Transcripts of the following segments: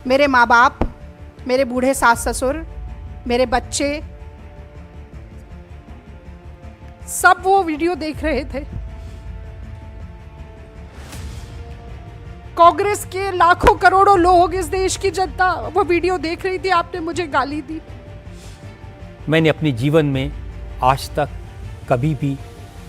मेरे माँ बाप, मेरे बूढ़े सास ससुर, मेरे बच्चे, सब वो वीडियो देख रहे थे। कांग्रेस के लाखों करोड़ों लोग, इस देश की जनता वो वीडियो देख रही थी। आपने मुझे गाली दी। मैंने अपने जीवन में आज तक कभी भी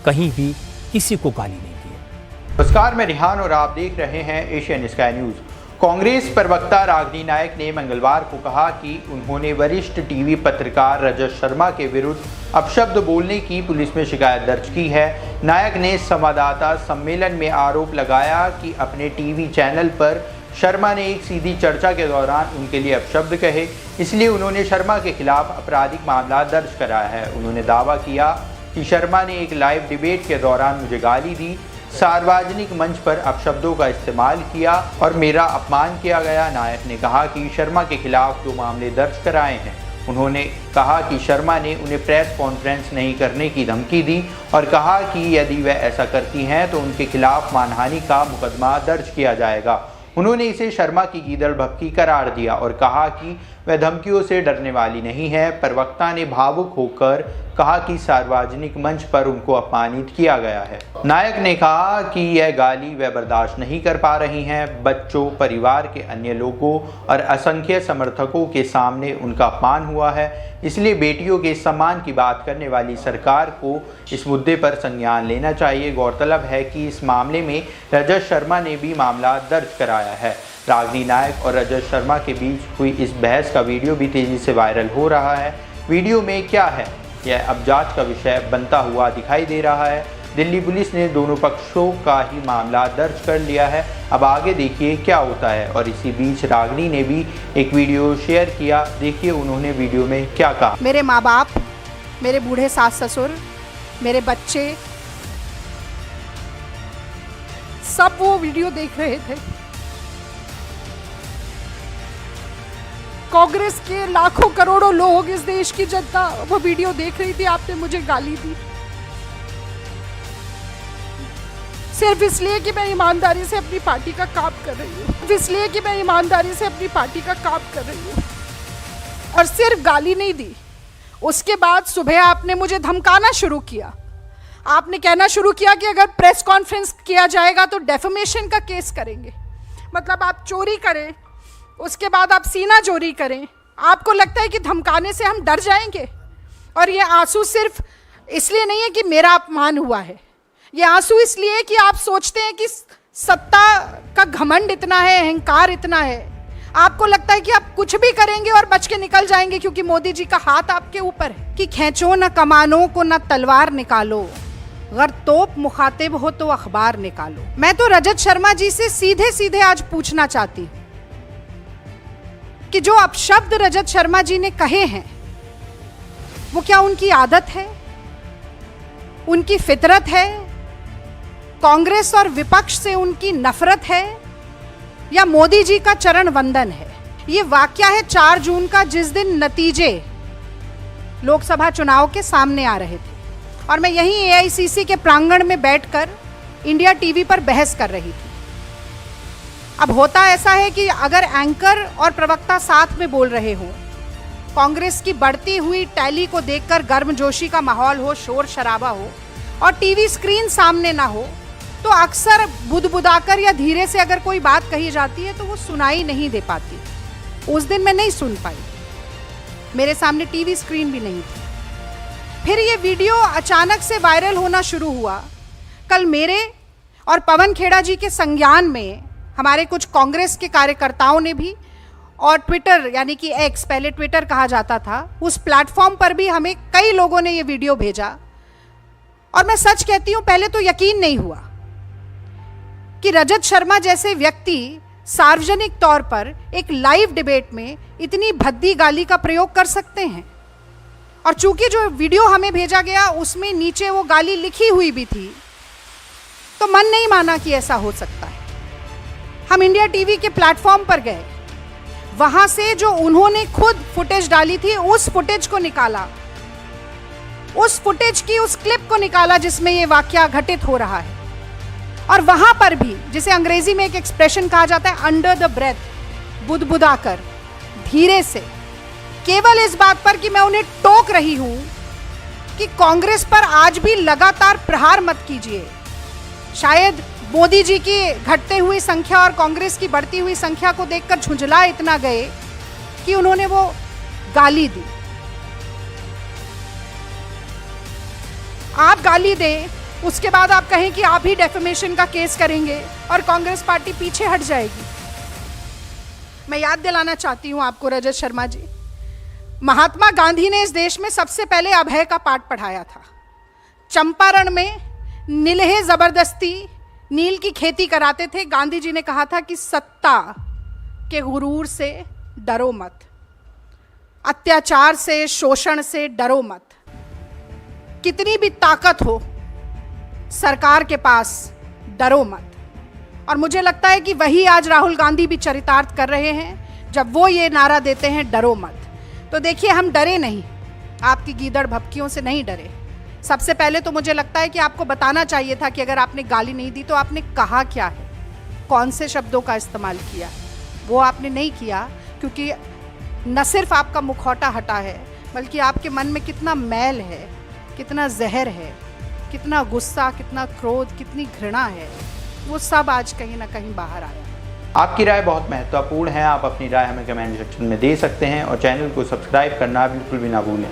कहीं भी किसी को गाली नहीं दी। नमस्कार, मैं रिहान और आप देख रहे हैं एशियन स्काई न्यूज़। कांग्रेस प्रवक्ता रागिनी नायक ने मंगलवार को कहा कि उन्होंने वरिष्ठ टीवी पत्रकार रजत शर्मा के विरुद्ध अपशब्द बोलने की पुलिस में शिकायत दर्ज की है। नायक ने संवाददाता सम्मेलन में आरोप लगाया कि अपने टीवी चैनल पर शर्मा ने एक सीधी चर्चा के दौरान उनके लिए अपशब्द कहे, इसलिए उन्होंने शर्मा के खिलाफ आपराधिक मामला दर्ज कराया है। उन्होंने दावा किया कि शर्मा ने एक लाइव डिबेट के दौरान मुझे गाली दी, सार्वजनिक मंच पर अपशब्दों का इस्तेमाल किया और मेरा अपमान किया गया। नायक ने कहा कि शर्मा के खिलाफ 2 मामले दर्ज कराए हैं। उन्होंने कहा कि शर्मा ने उन्हें प्रेस कॉन्फ्रेंस नहीं करने की धमकी दी और कहा कि यदि वह ऐसा करती हैं तो उनके खिलाफ मानहानि का मुकदमा दर्ज किया जाएगा। उन्होंने इसे शर्मा की गीदड़ भक्की करार दिया और कहा कि वह धमकियों से डरने वाली नहीं है। प्रवक्ता ने भावुक होकर कहा कि सार्वजनिक मंच पर उनको अपमानित किया गया है। नायक ने कहा कि यह गाली वह बर्दाश्त नहीं कर पा रही हैं। बच्चों, परिवार के अन्य लोगों और असंख्य समर्थकों के सामने उनका अपमान हुआ है, इसलिए बेटियों के सम्मान की बात करने वाली सरकार को इस मुद्दे पर संज्ञान लेना चाहिए। गौरतलब है कि इस मामले में रजत शर्मा ने भी मामला दर्ज कराया है। रागिनी नायक और रजत शर्मा के बीच हुई इस बहस का वीडियो भी तेजी से वायरल हो रहा है। वीडियो में क्या है, यह अब जांच का विषय बनता हुआ दिखाई दे रहा है। दिल्ली पुलिस ने दोनों पक्षों का ही मामला दर्ज कर लिया है। अब आगे देखिए क्या होता है। और इसी बीच रागिनी ने भी एक वीडियो शेयर किया। देखिए उन्होंने वीडियो में क्या कहा। मेरे माँ बाप, मेरे बूढ़े सास ससुर, मेरे बच्चे, सब वो वीडियो देख रहे थे। कांग्रेस के लाखों करोड़ों लोग, इस देश की जनता वो वीडियो देख रही थी। आपने मुझे गाली दी सिर्फ इसलिए कि मैं ईमानदारी से अपनी पार्टी का काम कर रही हूँ, इसलिए कि मैं ईमानदारी से अपनी पार्टी का काम कर रही हूँ। और सिर्फ गाली नहीं दी, उसके बाद सुबह आपने मुझे धमकाना शुरू किया। आपने कहना शुरू किया कि अगर प्रेस कॉन्फ्रेंस किया जाएगा तो डेफेमेशन का केस करेंगे। मतलब आप चोरी करें, उसके बाद आप सीना चोरी करें। आपको लगता है कि धमकाने से हम डर जाएंगे? और ये आंसू सिर्फ इसलिए नहीं है कि मेरा अपमान हुआ है, ये आंसू इसलिए कि आप सोचते हैं कि सत्ता का घमंड इतना है, अहंकार इतना है। आपको लगता है कि आप कुछ भी करेंगे और बच के निकल जाएंगे क्योंकि मोदी जी का हाथ आपके ऊपर है। कि खींचो न कमानों को न तलवार निकालो, अगर तोप मुखातिब हो तो अखबार निकालो। मैं तो रजत शर्मा जी से सीधे सीधे आज पूछना चाहती हूँ कि जो अपशब्द रजत शर्मा जी ने कहे हैं वो क्या उनकी आदत है, उनकी फितरत है, कांग्रेस और विपक्ष से उनकी नफरत है, या मोदी जी का चरण वंदन है? ये वाकया है 4 जून का, जिस दिन नतीजे लोकसभा चुनाव के सामने आ रहे थे और मैं यहीं एआईसीसी के प्रांगण में बैठकर इंडिया टीवी पर बहस कर रही थी। अब होता ऐसा है कि अगर एंकर और प्रवक्ता साथ में बोल रहे हो, कांग्रेस की बढ़ती हुई टैली को देखकर गर्मजोशी का माहौल हो, शोर शराबा हो और टीवी स्क्रीन सामने ना हो, तो अक्सर बुदबुदाकर या धीरे से अगर कोई बात कही जाती है तो वो सुनाई नहीं दे पाती। उस दिन मैं नहीं सुन पाई, मेरे सामने टीवी स्क्रीन भी नहीं थी। फिर ये वीडियो अचानक से वायरल होना शुरू हुआ। कल मेरे और पवन खेड़ा जी के संज्ञान में हमारे कुछ कांग्रेस के कार्यकर्ताओं ने भी, और ट्विटर यानी कि एक्स, पहले ट्विटर कहा जाता था, उस प्लेटफॉर्म पर भी हमें कई लोगों ने ये वीडियो भेजा। और मैं सच कहती हूँ, पहले तो यकीन नहीं हुआ कि रजत शर्मा जैसे व्यक्ति सार्वजनिक तौर पर एक लाइव डिबेट में इतनी भद्दी गाली का प्रयोग कर सकते हैं। और चूंकि जो वीडियो हमें भेजा गया उसमें नीचे वो गाली लिखी हुई भी थी, तो मन नहीं माना कि ऐसा हो सकता है। हम इंडिया टीवी के प्लेटफॉर्म पर गए, वहां से जो उन्होंने खुद फुटेज डाली थी उस फुटेज को निकाला, उस फुटेज की उस क्लिप को निकाला जिसमें ये वाकया घटित हो रहा है। और वहां पर भी, जिसे अंग्रेजी में एक एक्सप्रेशन कहा जाता है अंडर द ब्रेथ, बुदबुदाकर धीरे से, केवल इस बात पर कि मैं उन्हें टोक रही हूं कि कांग्रेस पर आज भी लगातार प्रहार मत कीजिए। शायद मोदी जी की घटते हुई संख्या और कांग्रेस की बढ़ती हुई संख्या को देखकर झुंझला इतना गए कि उन्होंने वो गाली दी। आप गाली दें, उसके बाद आप कहें कि आप ही डेफेमेशन का केस करेंगे और कांग्रेस पार्टी पीछे हट जाएगी। मैं याद दिलाना चाहती हूं आपको रजत शर्मा जी, महात्मा गांधी ने इस देश में सबसे पहले अभय का पाठ पढ़ाया था। चंपारण में नीलहे जबरदस्ती नील की खेती कराते थे। गांधी जी ने कहा था कि सत्ता के गुरूर से डरो मत, अत्याचार से, शोषण से डरो मत। कितनी भी ताकत हो सरकार के पास, डरो मत। और मुझे लगता है कि वही आज राहुल गांधी भी चरितार्थ कर रहे हैं जब वो ये नारा देते हैं डरो मत। तो देखिए, हम डरे नहीं, आपकी गीदड़ भपकियों से नहीं डरे। सबसे पहले तो मुझे लगता है कि आपको बताना चाहिए था कि अगर आपने गाली नहीं दी तो आपने कहा क्या है, कौन से शब्दों का इस्तेमाल किया। वो आपने नहीं किया क्योंकि न सिर्फ आपका मुखौटा हटा है, बल्कि आपके मन में कितना मैल है, कितना जहर है, कितना गुस्सा, कितना क्रोध, कितनी घृणा है, वो सब आज कहीं ना कहीं बाहर आया। आपकी राय बहुत महत्वपूर्ण है। आप अपनी राय हमें कमेंट सेक्शन में दे सकते हैं और चैनल को सब्सक्राइब करना बिल्कुल भी ना भूलें।